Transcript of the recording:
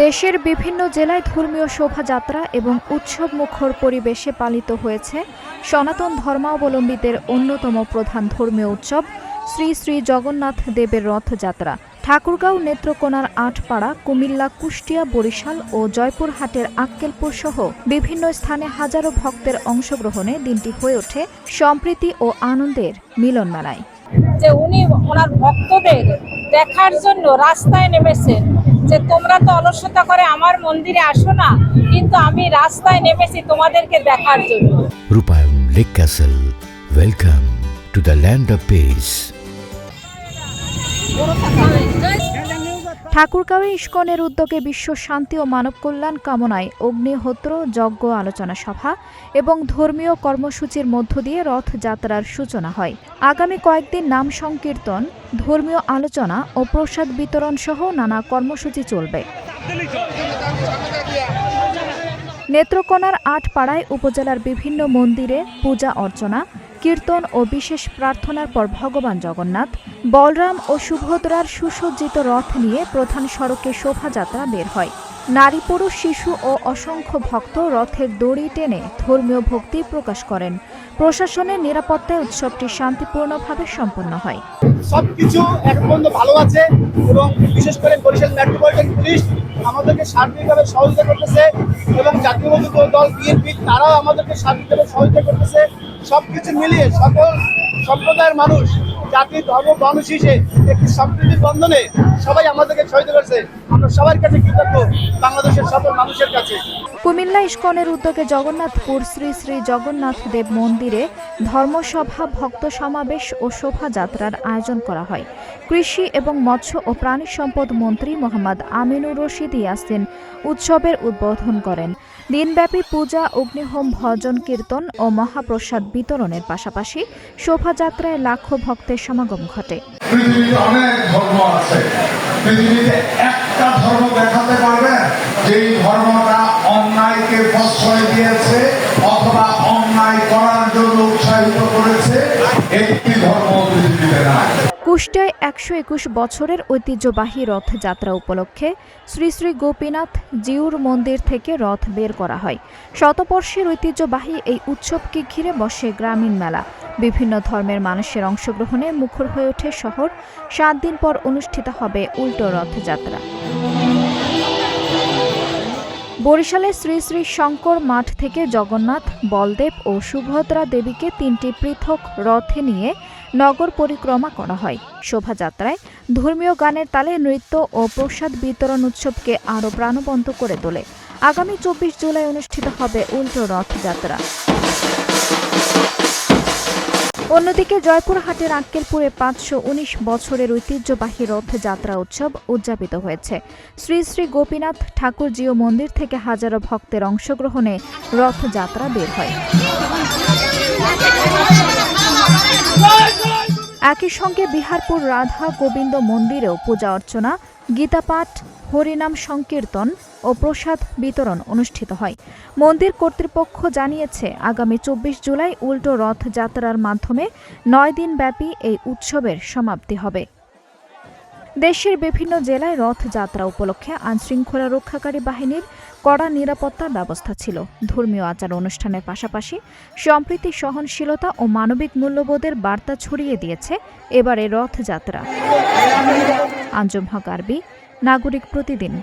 দেশের বিভিন্ন জেলায় ধর্মীয় শোভাযাত্রা এবং উৎসব মুখর পরিবেশে পালিত হয়েছে সনাতন ধর্মাবলম্বীদের অন্যতম প্রধান ধর্মীয় উৎসব শ্রী শ্রী জগন্নাথ দেবের রথযাত্রা। ঠাকুরগাঁও, নেত্রকোনার আটপাড়া, কুমিল্লা, কুষ্টিয়া, বরিশাল ও জয়পুরহাটের আক্কেলপুর সহ বিভিন্ন স্থানে হাজারো ভক্তের অংশগ্রহণে দিনটি হয়ে ওঠে সম্প্রীতি ও আনন্দের মিলনমেলায়। যে উনি ওনার ভক্তদের দেখার জন্য রাস্তায় নেমেছেন, যে তোমরা তো অলসতা করে আমার মন্দিরে আসো না, কিন্তু আমি রাস্তায় নেমেছি তোমাদেরকে দেখার জন্য। Rupayan lake castle, welcome to the land of peace. ঠাকুরগাঁওয়ে ইস্কনের উদ্যোগে বিশ্ব শান্তি ও মানব কল্যাণ কামনায় অগ্নিহোত্র, যজ্ঞ, আলোচনা সভা এবং ধর্মীয় কর্মসূচির মধ্য দিয়ে রথযাত্রার সূচনা হয়। আগামী কয়েকদিন নাম সংকীর্তন, ধর্মীয় আলোচনা ও প্রসাদ বিতরণ সহ নানা কর্মসূচি চলবে। নেত্রকোনার আটপাড়ায় উপজেলার বিভিন্ন মন্দিরে পূজা অর্চনা, কীর্তন ও বিশেষ প্রার্থনার পর ভগবান জগন্নাথ, বলরাম ও সুভদ্রার সুসজ্জিত রথ নিয়ে প্রধান সড়কে শোভাযাত্রা বের হয়। নারী, পুরুষ, শিশু ও অসংখ্য ভক্ত রথের দড়ি টেনে ধর্মীয় ভক্তি প্রকাশ করেন। প্রশাসনের নিরাপত্তায় উৎসবটি শান্তিপূর্ণভাবে সম্পন্ন হয়। সবকিছু এখন পর্যন্ত ভালো আছে এবং বিশেষ করে বরিশাল মেট্রোপলিটন পুলিশ আমাদেরকে সার্বিকভাবে সহযোগিতা করতেছে এবং জাতীয়বাদী দল বিএনপি তারাও আমাদেরকে সার্বিকভাবে সহযোগিতা করতেছে। সবকিছু মিলিয়ে সকল সম্প্রদায়ের মানুষ, জাতি, ধর্ম, বর্ণ শীর্ষে একটি সম্প্রীতির বন্ধনে সবাই আমাদেরকে সহযোগিতা করছে। আমরা সবার কাছে কৃতজ্ঞ, বাংলাদেশের সকল মানুষের কাছে। কুমিল্লা ইস্কনের উদ্যোগে জগন্নাথপুর শ্রী শ্রী জগন্নাথ দেব মন্দিরে ধর্মসভা, ভক্ত সমাবেশ ও শোভাযাত্রার আয়োজন করা হয়। কৃষি এবং মৎস্য ও প্রাণী সম্পদ মন্ত্রী মোহাম্মদ আমিনুর রশিদ ইয়াসিন উৎসবের উদ্বোধন করেন। দিনব্যাপী পূজা, অগ্নিহোম, ভজন, কীর্তন ও মহাপ্রসাদ বিতরণের পাশাপাশি শোভাযাত্রায় লাখো ভক্তের সমাগম ঘটে। পৃথিবীতে অনেক ধর্ম আছে, পৃথিবীতে একটা ধর্ম দেখাতে পারবেন যেই ধর্মটা অন্যায়কে প্রশ্রয় দিয়েছে অথবা অন্যায় করার জন্য উৎসাহিত করেছে? একটি ধর্ম পৃথিবীতে নাই। কুষ্টিয়ায় ১২১ বছরের ঐতিহ্যবাহী রথযাত্রা উপলক্ষে শ্রী শ্রী গোপীনাথ জিউর মন্দির থেকে রথ বের করা হয়। শতবর্ষের ঐতিহ্যবাহী এই উৎসবকে ঘিরে বসে গ্রামীণ মেলা। বিভিন্ন ধর্মের মানুষের অংশগ্রহণে মুখর হয়ে ওঠে শহর। ৭ দিন পর অনুষ্ঠিত হবে উল্টো রথযাত্রা। বরিশালে শ্রী শ্রী শঙ্কর মাঠ থেকে জগন্নাথ, বলদেব ও সুভদ্রা দেবীকে ৩টি পৃথক রথে নিয়ে নগর পরিক্রমা করা হয়। শোভাযাত্রায় ধর্মীয় গানের তালে নৃত্য ও প্রসাদ বিতরণ উৎসবকে আরও প্রাণবন্ত করে তোলে। আগামী ২৪ জুলাই অনুষ্ঠিত হবে উল্টো রথযাত্রা। অন্যদিকে জয়পুরহাটের আক্কেলপুরে ৫১৯ বছরের ঐতিহ্যবাহী রথযাত্রা উৎসব উদযাপিত হয়েছে। শ্রী শ্রী গোপীনাথ ঠাকুর জিউ মন্দির থেকে হাজারো ভক্তের অংশগ্রহণে রথযাত্রা বের হয়। একই সঙ্গে বিহারপুর রাধা গোবিন্দ মন্দিরেও পূজা অর্চনা, গীতাপাঠ, হরিনাম সংকীর্তন ও প্রসাদ বিতরণ অনুষ্ঠিত হয়। মন্দির কর্তৃপক্ষ জানিয়েছে, আগামী ২৪ জুলাই উল্টো রথযাত্রার মাধ্যমে ৯ দিন ব্যাপী এই উৎসবের সমাপ্তি হবে। দেশের বিভিন্ন জেলায় রথযাত্রা উপলক্ষে আইনশৃঙ্খলা রক্ষাকারী বাহিনীর কড়া নিরাপত্তার ব্যবস্থা ছিল। ধর্মীয় আচার অনুষ্ঠানের পাশাপাশি সম্প্রীতি, সহনশীলতা ও মানবিক মূল্যবোধের বার্তা ছড়িয়ে দিয়েছে এবারে রথযাত্রা। আঞ্জুম হক আরবি, নাগরিক প্রতিদিন।